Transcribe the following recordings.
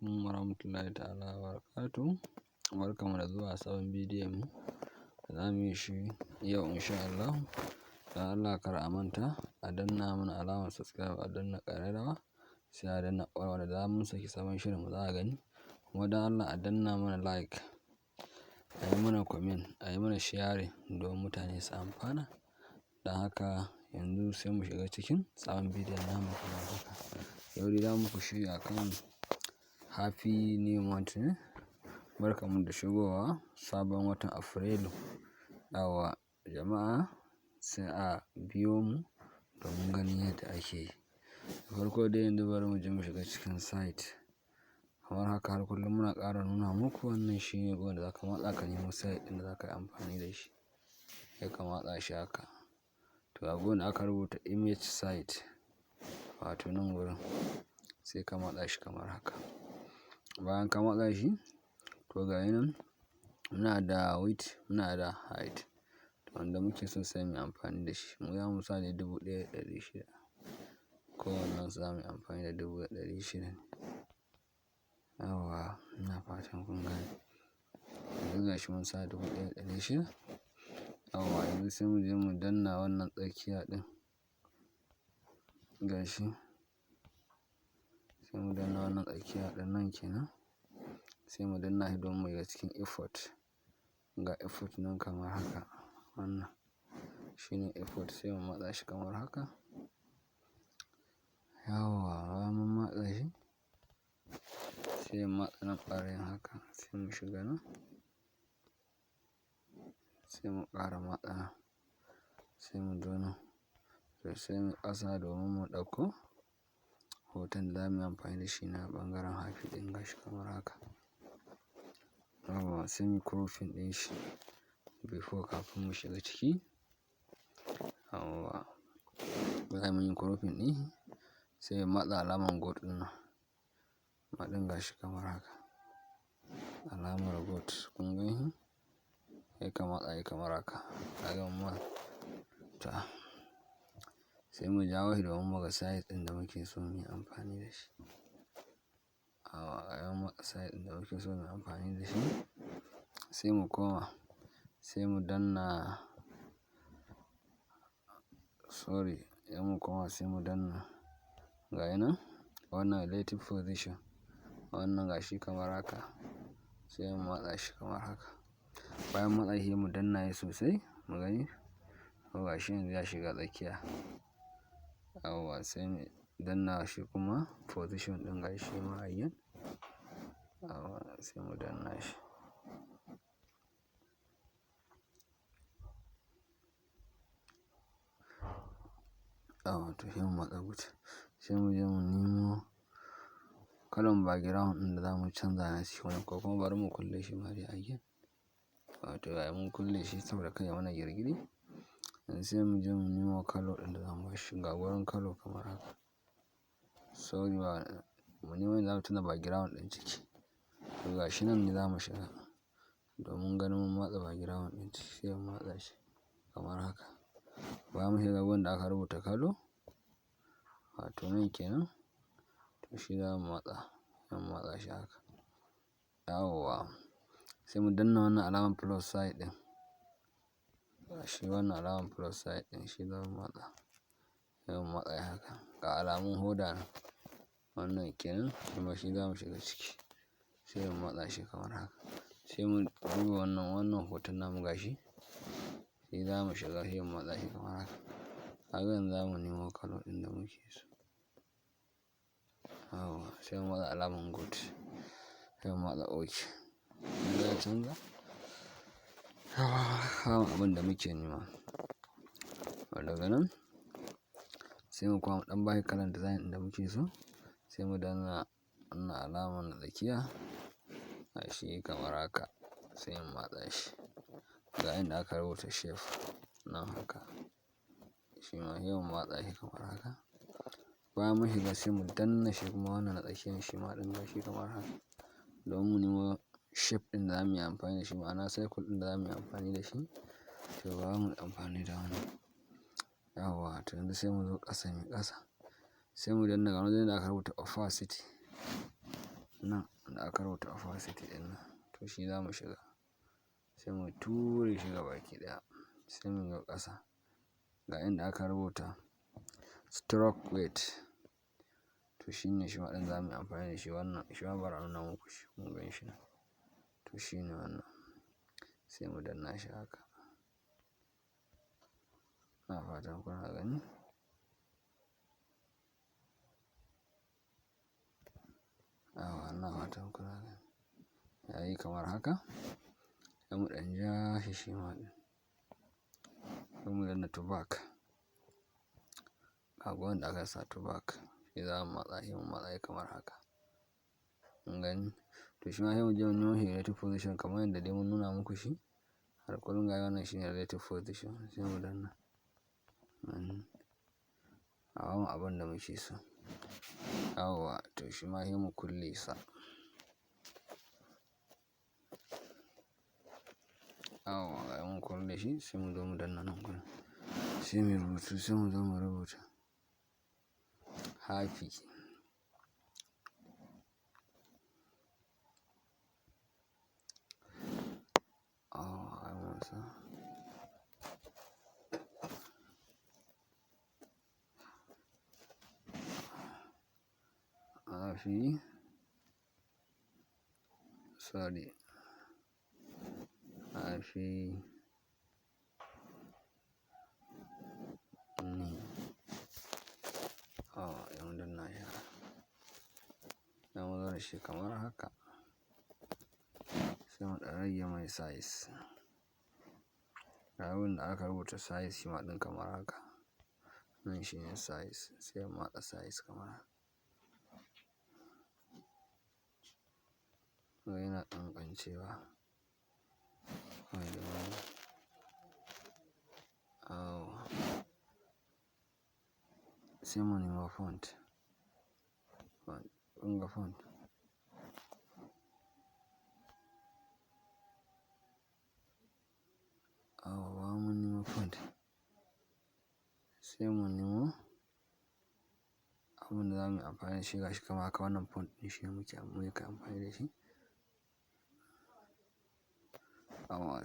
alaikum warahmatullahi ta'ala wabarakatuh. Barkanmu da zuwa sabon bidiyon mu. Za mu yi shi yau insha Allah. Dan Allah kar a manta a danna mana alamar subscribe, a danna ƙararrawa, sai a danna ƙararrawa da mun saki sabon shirin mu za a gani. Kuma dan Allah a danna mana like, a yi mana comment, a yi mana sharing don mutane su amfana. Dan haka yanzu sai mu shiga cikin sabon bidiyon namu kamar haka. Yau dai za mu ku shirya kan happy new month ne. Barkanmu da shigowa sabon watan Afrilu. Yawwa jama'a sai a biyo mu domin ganin yadda ake yi. Da farko dai yanzu bari mu je mu shiga cikin site. Kamar haka har kullum muna ƙara nuna muku wannan shine gun da zaka matsa ka nemo site ɗin da zaka yi amfani da shi. Sai ka matsa shi haka. To a gun da aka rubuta image site, wato nan gurin sai ka matsa shi kamar haka. Bayan ka matsa shi, to ga yi nan muna da width, muna da height. Wanda muke so sai mu yi amfani da shi. Mu za mu sa ne 1600. Kowannen su za mu yi amfani da 1600 ne. Yawwa ina fatan kun gane. Yanzu ga shi mun sa 1600. Yawwa yanzu sai mu je mu danna wannan tsakiya ɗin. Ga shi. Sai mu danna wannan tsakiya ɗin nan kenan. Sai mu danna shi don mu shiga cikin effort. Ga effort nan kamar haka. Wannan shine effort, sai mu matsa shi kamar haka. Yawwa bayan mun matsa shi, sai mu matsa nan ɓarayin haka. Sai mu shiga nan. Sai mu ƙara matsa nan. Sai mu zo nan. To sai mu ƙasa domin mu ɗauko hoton da za mu yi amfani da shi na ɓangaren happy ɗin gashi kamar haka. Yawwa sai mu cropping ɗin shi before kafin mu shiga ciki. Yawwa bayan mun yi cropping ɗin, sai mu matsa alamar God ɗin nan. Maɗin gashi kamar haka. Alamar God kun gan shi? Sai ka matsa shi kamar haka. Kaga mun matsa. To sai mu jawo shi domin mu ga size ɗin da muke so mu yi amfani da shi. Yawwa bayan mun matsa size ɗin da muke so mu yi amfani da shi, sai mu koma. Sai mu danna sorry, sai mu koma sai mu danna. Ga yi nan wannan relative position. Wannan gashi kamar haka. Sai mu matsa shi kamar haka. Bayan matsa shi mu danna shi sosai mu gani. To gashi yanzu ya shiga tsakiya. Yawwa sai mu danna shi kuma position ɗin gashi ma again. Yawwa sai mu danna shi. Yawwa to sai mu matsa good. Sai mu je mu nemo kalan background ɗin da za mu canza na shi wannan, ko kuma bari mu kulle shi ma dai again. Wato bayan mun kulle shi saboda kai ya mana girgidi. Yanzu sai mu je mu nemo colour ɗin da za mu bashi. Ga gurin colour kamar haka. Sorry ba mu nemo inda za mu tuna background ɗin ciki. To gashi nan ne za mu shiga domin ganin mun matsa background ɗin ciki. Sai mu matsa shi kamar haka. Bayan mun shiga gun da aka rubuta colour, wato nan kenan. To shi za mu matsa. Sai mu matsa shi haka. Yawwa sai mu danna wannan alamar plus sign ɗin. Shi wannan alamar plus sign ɗin shi za mu matsa. Sai mu matsa shi haka. Ga alamun hoda nan. Wannan kenan kuma shi za mu shiga ciki. Sai mu matsa shi kamar haka. Sai mu duba wannan hoton namu gashi. Shi za mu shiga sai mu matsa shi kamar haka. Kaga yanzu za mu nemo colour ɗin da muke so. Yawwa sai mu matsa alamar good. Sai mu matsa OK. Yanzu ya canza. Yawwa babu abin da muke nema. Daga nan sai mu koma ɗan bashi kalan design ɗin da muke so. Sai mu danna wannan alamar na tsakiya. Gashi kamar haka. Sai mu matsa shi. Ga inda aka rubuta shape nan haka. Shi ma sai mu matsa shi kamar haka. Bayan mun shiga sai mu danna shi kuma wannan na tsakiyan shi ma ɗin gashi kamar haka. Domin mu nemo shape ɗin da za mu yi amfani da shi, ma'ana circle ɗin da za mu yi amfani da shi. To bari mu yi amfani da wannan. Yawwa to yanzu sai mu zo ƙasa mai ƙasa. Sai mu danna ga wajen da aka rubuta opacity. nan da aka rubuta opacity ɗin nan, to shi za mu shiga, sai mu ture shi gabaki ɗaya, sai mu zo ƙasa ga inda aka rubuta stroke weight, to shi ne shi ma ɗin za mu yi amfani da shi. Wannan shi ma bara a nuna muku shi, kun gan shi nan, to shi ne wannan, sai mu danna shi haka. Ina fatan kuna gani. Ina fatan kuna gani. Yayi kamar haka, sai mu ɗan ja shi shi ma ɗin, sai mu danna to back. Ga wanda aka sa to back, shi za mu matsa shi, mu matsa shi kamar haka. Kun gani? To shi ma sai mu je mu nemo shi relative position kamar yadda dai mun nuna muku shi. Har kullum ga wannan shi ne relative position, sai mu danna. A bamu abin da muke so. Yawwa, to shi ma sai mu kulle sa. Yawwa, ga mun kulle shi, sai mu zo mu danna nan gurin. Sai mu rubutu, sai mu zo mu rubuta happy. Ai mun sa. Happy. Sorry. Happy. Mun danna shi haka. Sai mu zo da shi kamar haka. Sai mu ɗan rage mai size. Ga wurin da aka rubuta size shi ma ɗin kamar haka. Nan shi ne size, sai mu matsa size kamar haka. Yana ƙanƙancewa. Sai mu nemo font. Kun ga font. Ba mun nemo font. Sai mu nemo abin da za mu yi amfani da shi, ga shi kamar haka. Wannan font ɗin shi ne muke amfani da shi.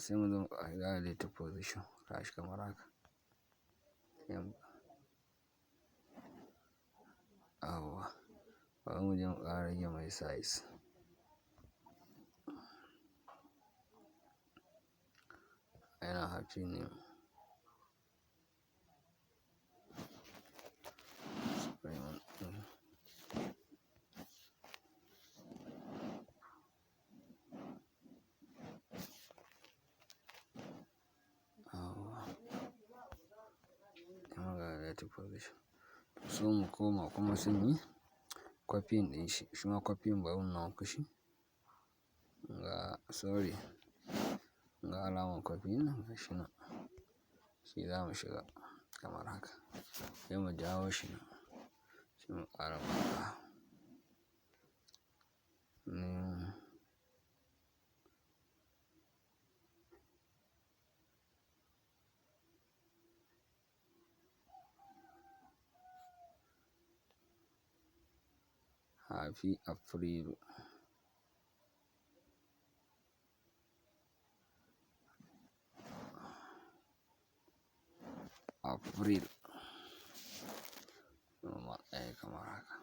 Sai mu zo mu ga relative position, ga shi kamar haka. Bari mu je mu ƙara rage mai size. Yana happy ne. Relative position. So mu koma kuma sai mu yi copying ɗin shi. Shi ma copying bari mu nuna muku shi. Sorry. Ga alamar copy nan, ga shi nan. Shi za mu shiga kamar haka. Sai mu jawo shi nan. Sai mu ƙara matsawa. Happy April. April. Kamar haka.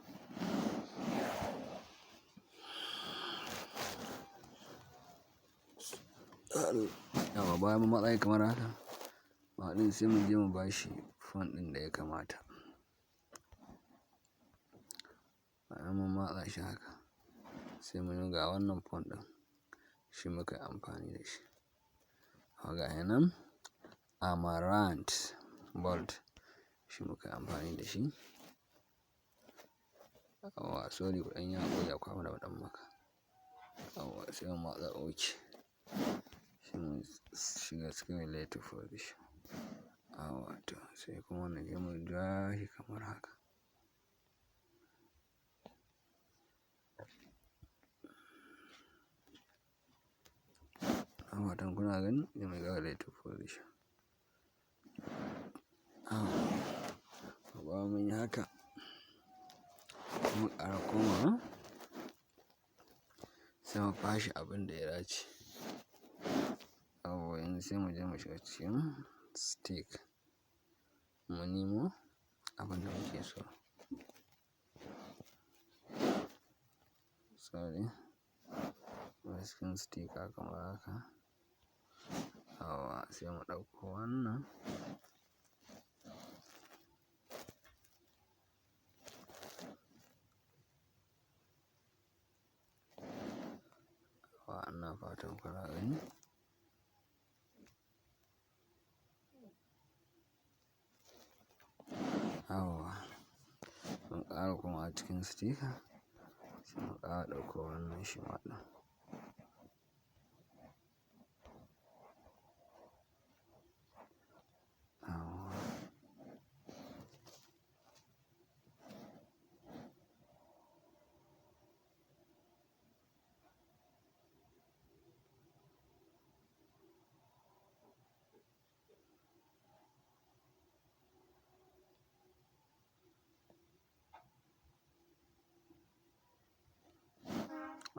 Yawa, bayan mun matsa kamar haka. Ɗin sai mu je mu ba shi font ɗin da ya kamata. Bayan mun matsa shi haka, sai mu yi ga wannan font ɗin, shi muka yi amfani da shi. Ga shi nan Amaranth Bold, shi muka yi amfani da shi. Sorry, kuɗan yi haƙuri akwai abin da ban maka. Sai mu matsa OK. Sai mu shiga cikin relative position. To sai kuma wannan sai mu ja shi kamar haka. Fatan kuna gani, sai mu ga relative position. Bayan mun yi haka, mu ƙara komawa. sai mu bashi abin da ya dace. Yawwa yanzu sai mu je mu shiga cikin stick mu nemo abin da muke so. Sorry, cikin sticker kamar haka. Yawwa sai mu ɗauko wannan. Yawwa ina fatan kuna gani. Yawwa mun ƙara komawa cikin sticker sai mu ƙara ɗauko wannan shima ɗin. Yawwa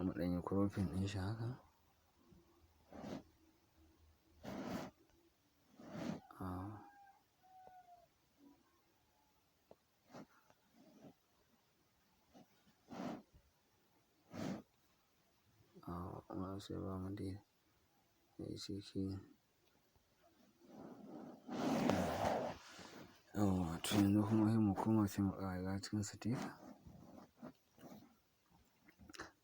mu ɗan yi cropping ɗin shi haka. Amma sai ba mu dai yi ciki. Yawwa to yanzu kuma sai mu koma sai mu ƙara shiga cikin sticker.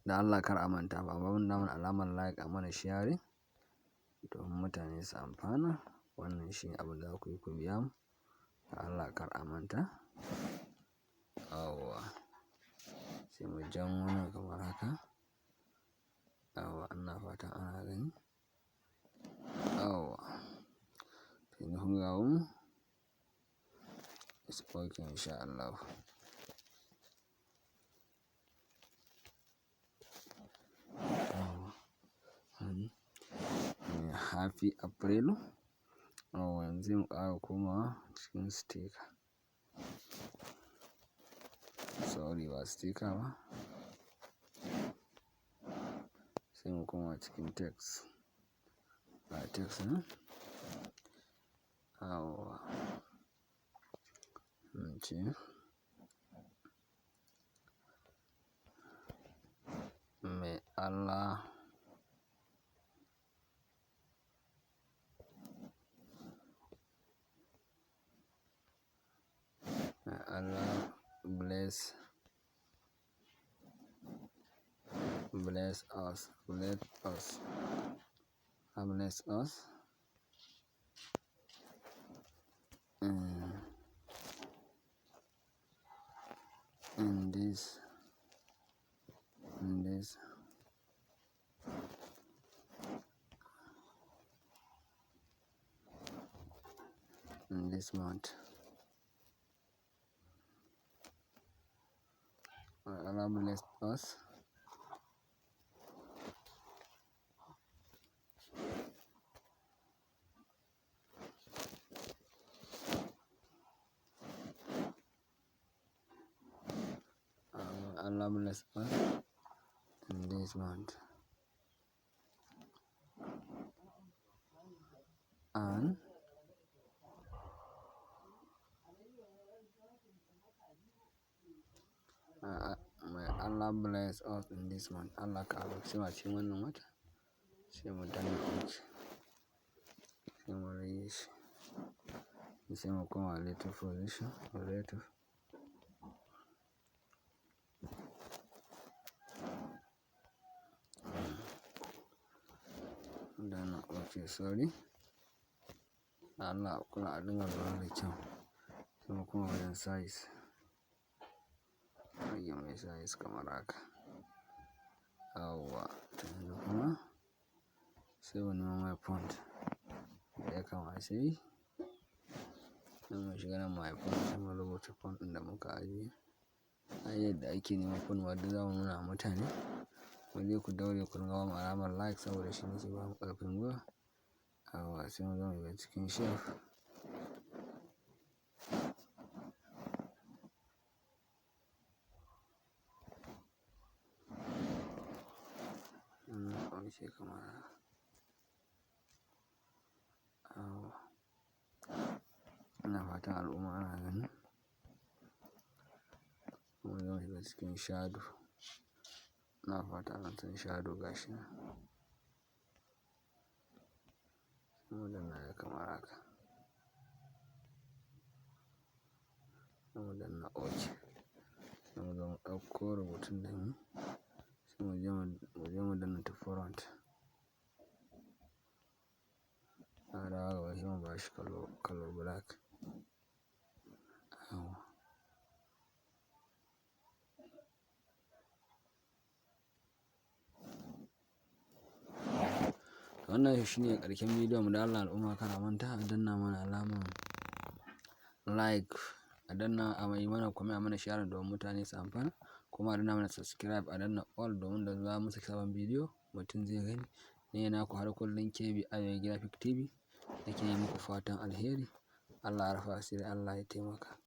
Da Allah kar a manta ba mun mana alamar like a mana sharing domin mutane su amfana. Wannan shine abin da za ku yi ku biya mu. Da Allah kar a manta. Yawwa sai mu jan wannan kamar haka. Yawwa ina fatan ana gani. Yawwa yanzu kun ga mu it's okay in sha Allah. Happy April. Yawwa yanzu sai mu ƙara komawa cikin sticker. Sorry ba sticker ba. Sai mu koma cikin text. Ba text ne? Yawwa mun ce may Allah bless us in this month. Allah bless us. Allah bless us in this month. And may Allah bless us in this month. Allah ka albarkace mu a cikin wannan wata. Sai mu danna OK. Sai mu rage shi. Sai mu koma relative position. Relative. Danna OK sorry. Allah kula a dinga lura da kyau. Sai mu koma wajen size. Rage mai size kamar haka. Yawwa yanzu kuma sai mu nemo mai font da ya kamace yi. Sai mu shiga nan my font sai mu rubuta font ɗin da muka ajiye. Yadda ake neman font ma duk zamu nuna wa mutane. Ku je ku daure ku dinga bamu alamar like saboda shi ne ke bamu ƙarfin gwiwa. Yawwa sai mu zo mu shiga cikin shape. yake kamar haka. Ina fatan al'umma ana gani. Kuma zamu shiga cikin shadow. Ina fata an san shadow gashi nan. Sai mu danna ya kamar haka. Sai mu danna OK. Sai mu zo mu ɗauko rubutun da mu. Sai mu danna ta front. Na dawo gaba sai mu bashi color black. Wannan shine ƙarshen bidiyon mu. Da Allah al'umma kar a manta a danna mana alamar like, a danna a mai mana comment, a mana share domin mutane su amfana. Kuma a danna mana subscribe, a danna all domin da za mu saki sabon bidiyo mutum zai gani. Ni ne naku har kullum KB Arewa Graphics TV nake yi muku fatan alheri. Allah ya rufa asiri, Allah ya taimaka.